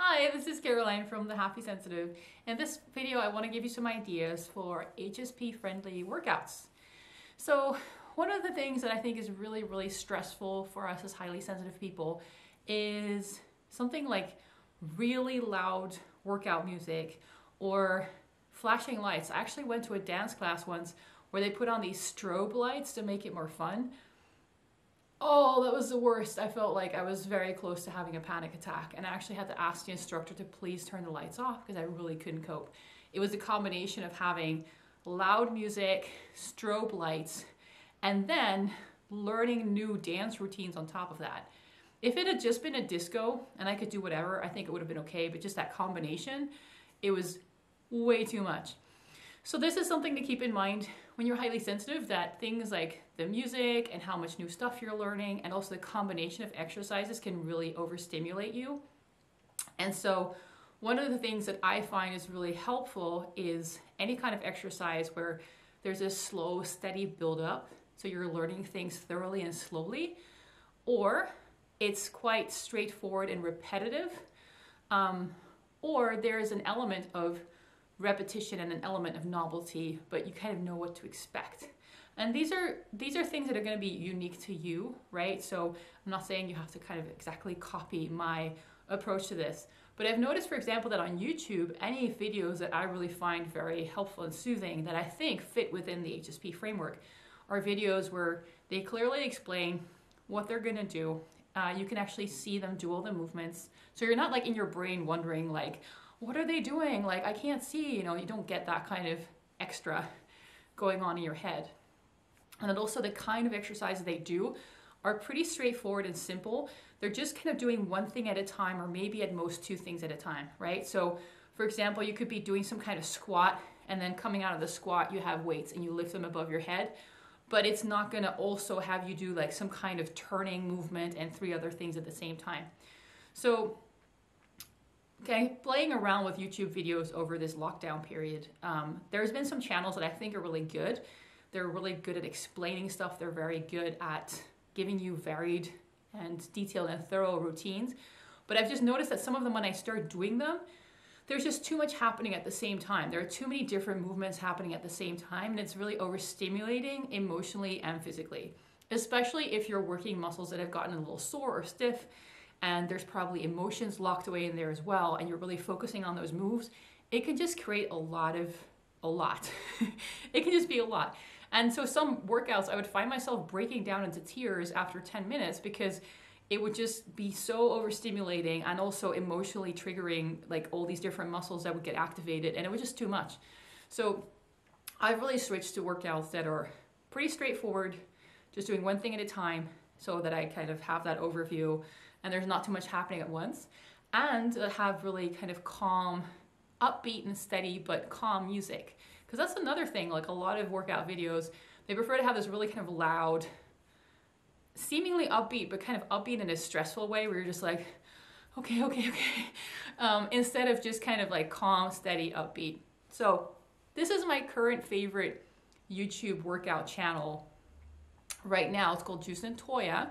Hi, this is Caroline from The Happy Sensitive. In this video, I want to give you some ideas for HSP-friendly workouts. So one of the things that I think is really stressful for us as highly sensitive people is something like really loud workout music or flashing lights. I actually went to a dance class once where they put on these strobe lights to make it more fun. Oh, that was the worst. I felt like I was very close to having a panic attack, and I actually had to ask the instructor to please turn the lights off because I really couldn't cope. It was a combination of having loud music, strobe lights, and then learning new dance routines on top of that. If it had just been a disco and I could do whatever, I think it would have been okay, but just that combination, it was way too much. So this is something to keep in mind when you're highly sensitive, that things like the music and how much new stuff you're learning and also the combination of exercises can really overstimulate you. And so one of the things that I find is really helpful is any kind of exercise where there's a slow, steady build-up, so you're learning things thoroughly and slowly, or it's quite straightforward and repetitive, or there's an element of repetition and an element of novelty, but you kind of know what to expect. And these are things that are going to be unique to you, right? So I'm not saying you have to kind of exactly copy my approach to this, but I've noticed, for example, that on YouTube, any videos that I really find very helpful and soothing that I think fit within the HSP framework are videos where they clearly explain what they're going to do. You can actually see them do all the movements. So you're not like in your brain wondering like, what are they doing? Like, I can't see, you don't get that kind of extra going on in your head. And then also the kind of exercises they do are pretty straightforward and simple. They're just kind of doing one thing at a time, or maybe at most two things at a time, right? So for example, you could be doing some kind of squat, and then coming out of the squat, you have weights and you lift them above your head, but it's not gonna also have you do like some kind of turning movement and three other things at the same time. So okay, playing around with YouTube videos over this lockdown period, there's been some channels that I think are really good. They're really good at explaining stuff. They're very good at giving you varied and detailed and thorough routines. But I've just noticed that some of them, when I start doing them, there's just too much happening at the same time. There are too many different movements happening at the same time, and it's really overstimulating emotionally and physically, especially if you're working muscles that have gotten a little sore or stiff, and there's probably emotions locked away in there as well, and you're really focusing on those moves. It can just create a lot. It can just be a lot. And so some workouts, I would find myself breaking down into tears after 10 minutes because it would just be so overstimulating and also emotionally triggering like all these different muscles that would get activated, and it was just too much. So I've really switched to workouts that are pretty straightforward, just doing one thing at a time so that I kind of have that overview and there's not too much happening at once, and have really kind of calm, upbeat and steady, but calm music. Because that's another thing, like a lot of workout videos, they prefer to have this really kind of loud, seemingly upbeat, but kind of upbeat in a stressful way where you're just like, okay. Instead of just kind of like calm, steady, upbeat. So this is my current favorite YouTube workout channel right now. It's called Juice and Toya.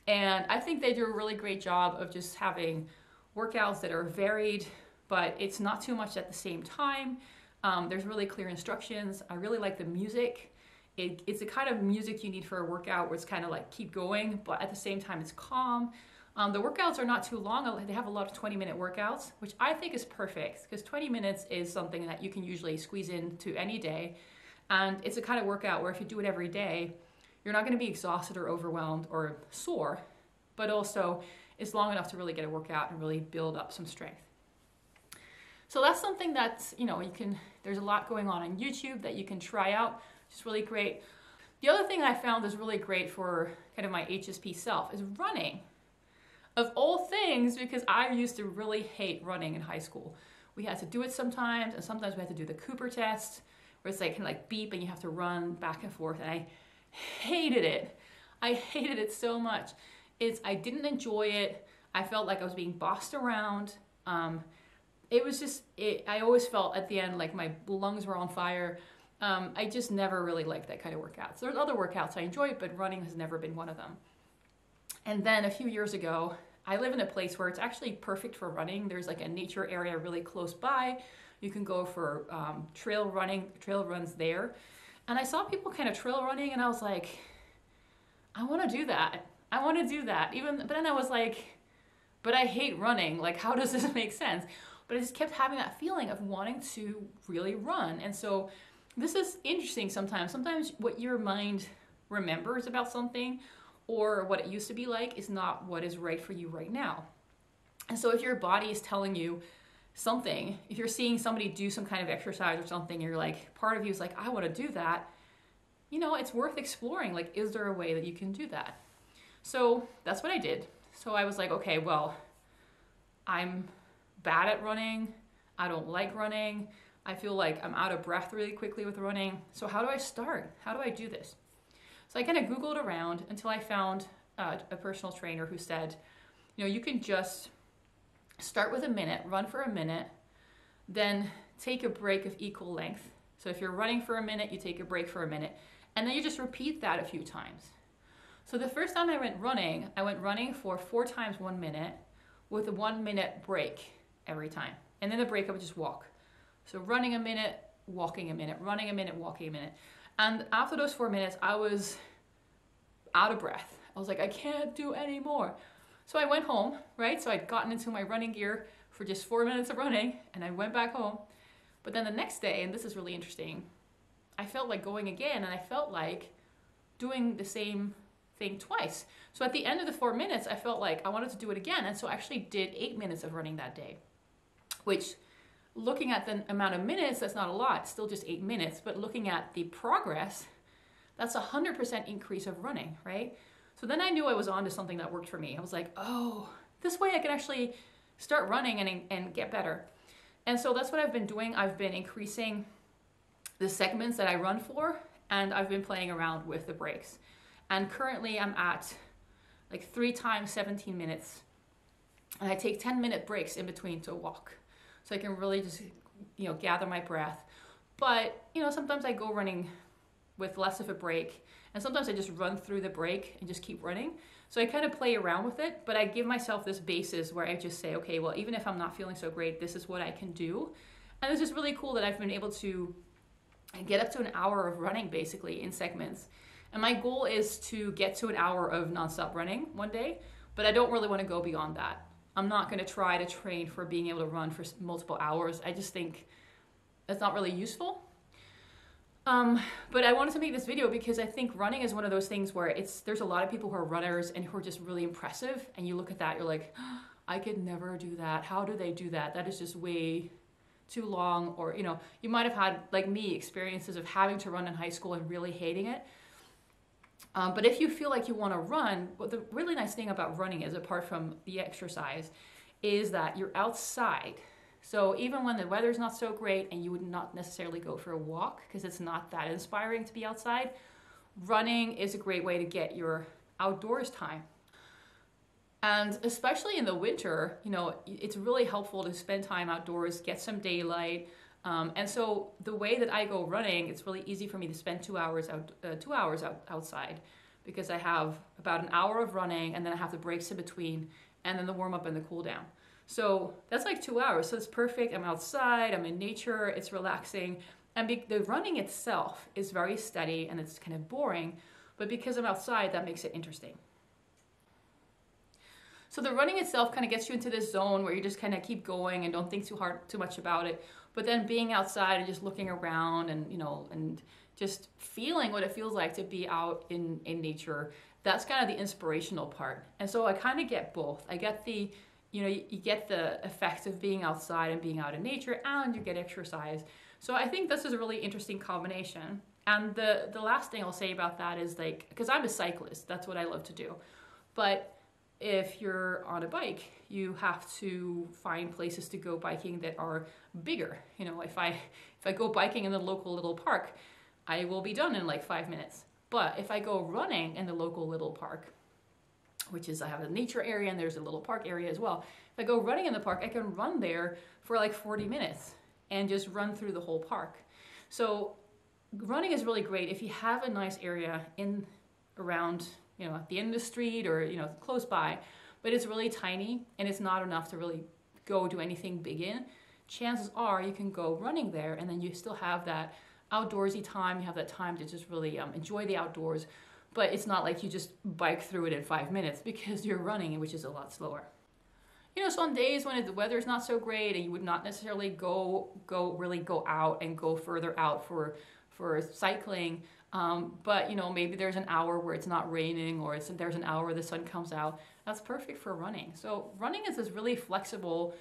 And I think they do a really great job of just having workouts that are varied, but it's not too much at the same time. There's really clear instructions. I really like the music. It's the kind of music you need for a workout where it's kind of like keep going, but at the same time it's calm. The workouts are not too long. They have a lot of 20-minute workouts, which I think is perfect because 20 minutes is something that you can usually squeeze into any day. And it's a kind of workout where if you do it every day, you're not going to be exhausted or overwhelmed or sore, but also it's long enough to really get a workout and really build up some strength. So that's something that's, there's a lot going on YouTube that you can try out, which is really great. The other thing I found is really great for kind of my HSP self is running. Of all things, because I used to really hate running in high school. We had to do it sometimes, and sometimes we had to do the Cooper test, where it's like kind of like beep and you have to run back and forth, and I hated it. I hated it so much. I didn't enjoy it. I felt like I was being bossed around. It was just, I always felt at the end like my lungs were on fire. I just never really liked that kind of workouts. There's other workouts I enjoy, but running has never been one of them. And then a few years ago, I live in a place where it's actually perfect for running. There's like a nature area really close by. You can go for trail runs there. And I saw people kind of trail running, and I was like, I want to do that. I want to do that. But then I was like, but I hate running. Like, how does this make sense? But I just kept having that feeling of wanting to really run. And so this is interesting sometimes. Sometimes what your mind remembers about something or what it used to be like is not what is right for you right now. And so if your body is telling you something, if you're seeing somebody do some kind of exercise or something, you're like, part of you is like, I want to do that. You know, it's worth exploring. Like, is there a way that you can do that? So that's what I did. So I was like, okay, well, I'm bad at running. I don't like running. I feel like I'm out of breath really quickly with running. So how do I start? How do I do this? So I kind of Googled around until I found a personal trainer who said, you know, you can just start with a minute, run for a minute, then take a break of equal length. So if you're running for a minute, you take a break for a minute, and then you just repeat that a few times. So the first time I went running for 4 times 1 minute with a 1 minute break every time. And then the break I would just walk. So running a minute, walking a minute, running a minute, walking a minute. And after those 4 minutes, I was out of breath. I was like, I can't do any more. So I went home, right? So I'd gotten into my running gear for just 4 minutes of running, and I went back home. But then the next day, and this is really interesting, I felt like going again, and I felt like doing the same thing twice. So at the end of the 4 minutes, I felt like I wanted to do it again. And so I actually did 8 minutes of running that day, which, looking at the amount of minutes, that's not a lot, still just 8 minutes. But looking at the progress, that's 100% increase of running, right? So then I knew I was onto something that worked for me. I was like, oh, this way I can actually start running and get better. And so that's what I've been doing. I've been increasing the segments that I run for, and I've been playing around with the breaks. And currently I'm at like 3 times 17 minutes. And I take 10-minute breaks in between to walk. So I can really just, you know, gather my breath. But, you know, sometimes I go running with less of a break. And sometimes I just run through the break and just keep running. So I kind of play around with it, but I give myself this basis where I just say, okay, well, even if I'm not feeling so great, this is what I can do. And it's just really cool that I've been able to get up to an hour of running basically in segments. And my goal is to get to an hour of nonstop running one day, but I don't really want to go beyond that. I'm not going to try to train for being able to run for multiple hours. I just think that's not really useful. But I wanted to make this video because I think running is one of those things where there's a lot of people who are runners and who are just really impressive. And you look at that, you're like, oh, I could never do that. How do they do that? That is just way too long. Or, you know, you might have had, like me, experiences of having to run in high school and really hating it. But if you feel like you want to run, what the really nice thing about running is, apart from the exercise, is that you're outside. So even when the weather's not so great and you would not necessarily go for a walk because it's not that inspiring to be outside, running is a great way to get your outdoors time. And especially in the winter, you know, it's really helpful to spend time outdoors, get some daylight. And so the way that I go running, it's really easy for me to spend 2 hours outside, because I have about an hour of running and then I have the breaks in between and then the warm up and the cool down. So that's like 2 hours. So it's perfect. I'm outside, I'm in nature, it's relaxing. And the running itself is very steady and it's kind of boring, but because I'm outside, that makes it interesting. So the running itself kind of gets you into this zone where you just kind of keep going and don't think too much about it. But then being outside and just looking around and, you know, and just feeling what it feels like to be out in nature, that's kind of the inspirational part. And so I kind of get both. I get the, you know, you get the effects of being outside and being out in nature, and you get exercise. So I think this is a really interesting combination. And the last thing I'll say about that is, like, because I'm a cyclist, that's what I love to do. But if you're on a bike, you have to find places to go biking that are bigger. You know, if I go biking in the local little park, I will be done in like 5 minutes. But if I go running in the local little park, which is, I have a nature area and there's a little park area as well. If I go running in the park, I can run there for like 40 minutes and just run through the whole park. So running is really great if you have a nice area around, you know, at the end of the street or, you know, close by. but it's really tiny and it's not enough to really go do anything big in, chances are you can go running there, and then you still have that outdoorsy time. You have that time to just really enjoy the outdoors, but it's not like you just bike through it in 5 minutes because you're running, which is a lot slower. You know, so on days when the weather's not so great and you would not necessarily really go out and go further out for cycling, but you know, maybe there's an hour where it's not raining, or there's an hour where the sun comes out, that's perfect for running. So running is this really flexible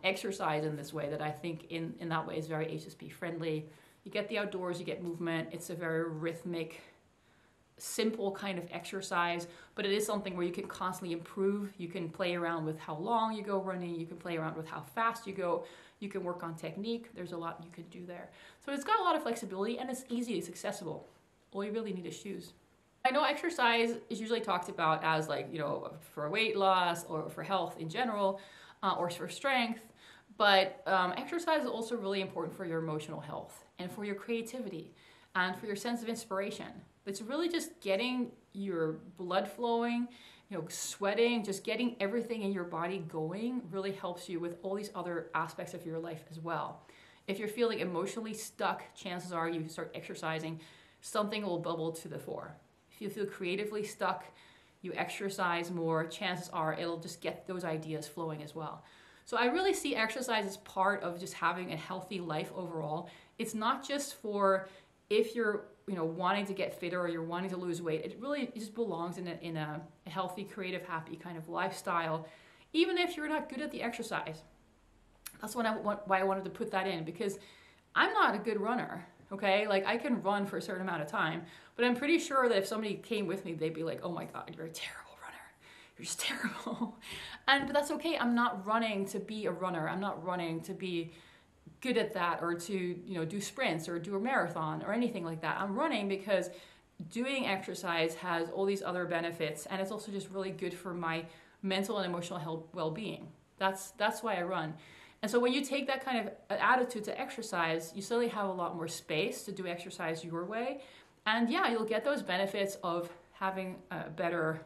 exercise in this way that I think in that way is very HSP friendly. You get the outdoors, you get movement. It's a very rhythmic, simple kind of exercise, but it is something where you can constantly improve. You can play around with how long you go running. You can play around with how fast you go. You can work on technique. There's a lot you can do there. So it's got a lot of flexibility, and it's easy, it's accessible. All you really need is shoes. I know exercise is usually talked about as like, you know, for weight loss or for health in general, or for strength, but exercise is also really important for your emotional health and for your creativity and for your sense of inspiration. It's really just getting your blood flowing, you know, sweating, just getting everything in your body going really helps you with all these other aspects of your life as well. If you're feeling emotionally stuck, chances are you start exercising, something will bubble to the fore. If you feel creatively stuck, you exercise more, chances are it'll just get those ideas flowing as well. So I really see exercise as part of just having a healthy life overall. It's not just for if you're, you know, wanting to get fitter or you're wanting to lose weight. It really just belongs in a healthy, creative, happy kind of lifestyle, even if you're not good at the exercise. That's why I wanted to put that in, because I'm not a good runner. Okay, like I can run for a certain amount of time, but I'm pretty sure that if somebody came with me, they'd be like, oh my God, you're a terrible runner. You're just terrible. But that's okay. I'm not running to be a runner. I'm not running to be good at that or to, you know, do sprints or do a marathon or anything like that. I'm running because doing exercise has all these other benefits, and it's also just really good for my mental and emotional health, well-being. That's why I run. And so when you take that kind of attitude to exercise, you suddenly have a lot more space to do exercise your way. And yeah, you'll get those benefits of having better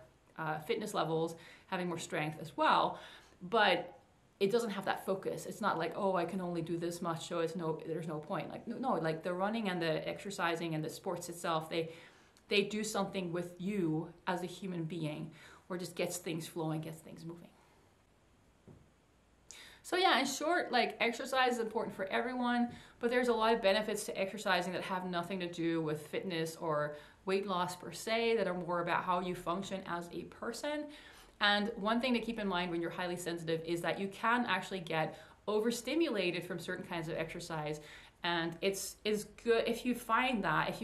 fitness levels, having more strength as well. But it doesn't have that focus. It's not like, oh, I can only do this much, so there's no point. Like, no, like the running and the exercising and the sports itself, they do something with you as a human being, or just gets things flowing, gets things moving. So yeah, in short, like exercise is important for everyone, but there's a lot of benefits to exercising that have nothing to do with fitness or weight loss per se, that are more about how you function as a person. And one thing to keep in mind when you're highly sensitive is that you can actually get overstimulated from certain kinds of exercise. And it's good if you find that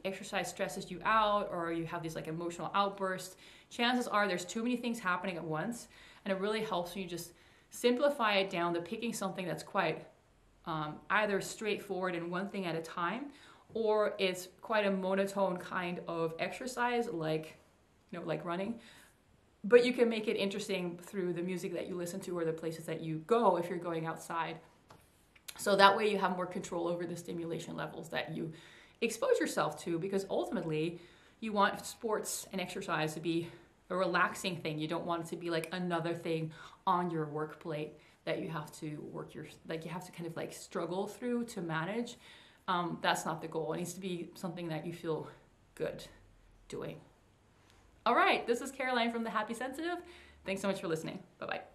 exercise stresses you out, or you have these like emotional outbursts, chances are there's too many things happening at once. And it really helps when you just simplify it down to picking something that's quite either straightforward and one thing at a time, or it's quite a monotone kind of exercise, like, you know, like running. But you can make it interesting through the music that you listen to or the places that you go if you're going outside. So that way you have more control over the stimulation levels that you expose yourself to, because ultimately you want sports and exercise to be a relaxing thing. You don't want it to be like another thing on your work plate that you have to you have to kind of like struggle through to manage. That's not the goal. It needs to be something that you feel good doing. All right, this is Caroline from The Happy Sensitive. Thanks so much for listening. Bye-bye.